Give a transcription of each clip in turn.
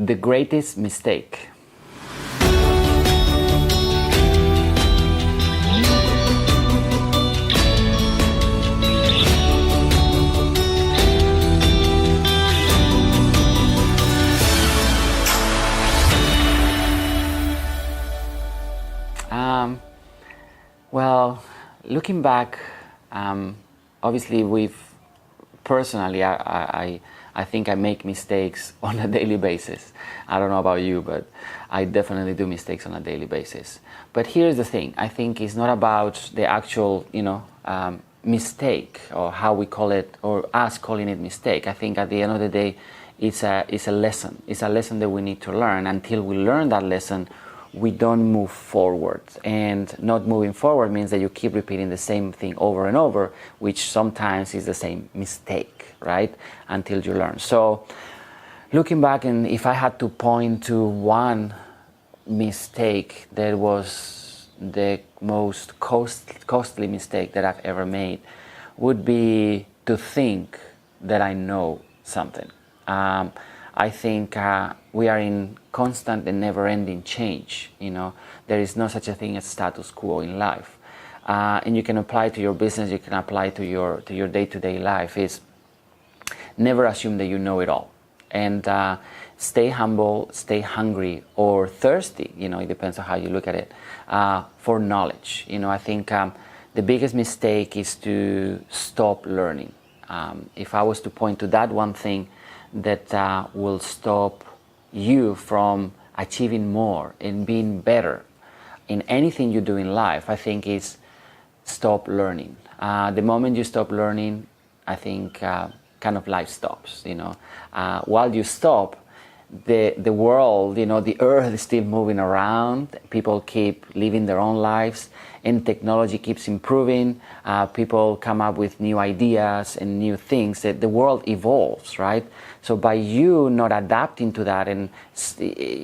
The greatest mistake. Well, looking back, obviously personally, I think I make mistakes on a daily basis. I don't know about you, but I definitely do mistakes on a daily basis. But here's the thing, I think it's not about the actual, mistake, or how we call it, or us calling it mistake. I think at the end of the day, it's a lesson. It's a lesson that we need to learn. Until we learn that lesson, we don't move forward. And not moving forward means that you keep repeating the same thing over and over, which sometimes is the same mistake, right? Until you learn. So looking back, and if I had to point to one mistake that was the most costly mistake that I've ever made, would be to think that I know something. I think we are in constant and never-ending change. There is no such a thing as status quo in life, and you can apply to your business. You can apply to your day-to-day life. Is never assume that you know it all, and stay humble, stay hungry or thirsty. It depends on how you look at it, for knowledge. I think the biggest mistake is to stop learning. If I was to point to that one thing that will stop you from achieving more and being better in anything you do in life, I think is stop learning. The moment you stop learning, I think kind of life stops. While you stop, the world, the earth is still moving around. People keep living their own lives, and technology keeps improving. People come up with new ideas and new things. That the world evolves, right? So by you not adapting to that, and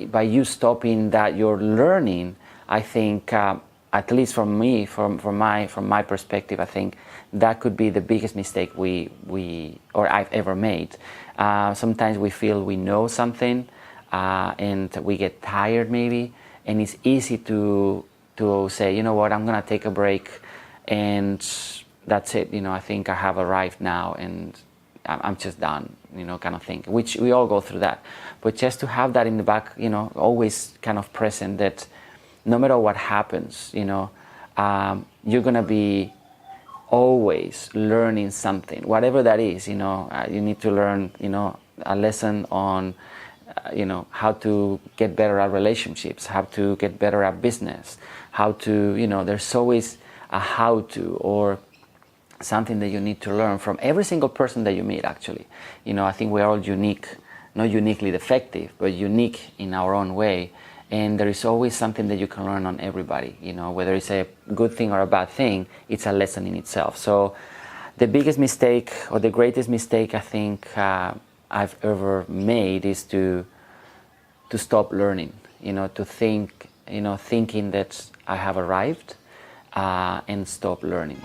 by you stopping that you're learning, I think, at least from me, from my perspective, I think that could be the biggest mistake I've ever made. Sometimes we feel we know something, and we get tired maybe, and it's easy to say, you know what, I'm gonna take a break, and that's it. I think I have arrived now, and I'm just done. Kind of thing. Which we all go through that, but just to have that in the back, always kind of present, that no matter what happens, you're gonna be always learning something, whatever that is. You need to learn, a lesson on, how to get better at relationships, how to get better at business, how to, there's always a how to, or something that you need to learn from every single person that you meet, actually. I think we are all unique, not uniquely defective, but unique in our own way. And there is always something that you can learn on everybody, whether it's a good thing or a bad thing, it's a lesson in itself. So the biggest mistake, or the greatest mistake I think I've ever made, is to stop learning, to think, thinking that I have arrived, and stop learning.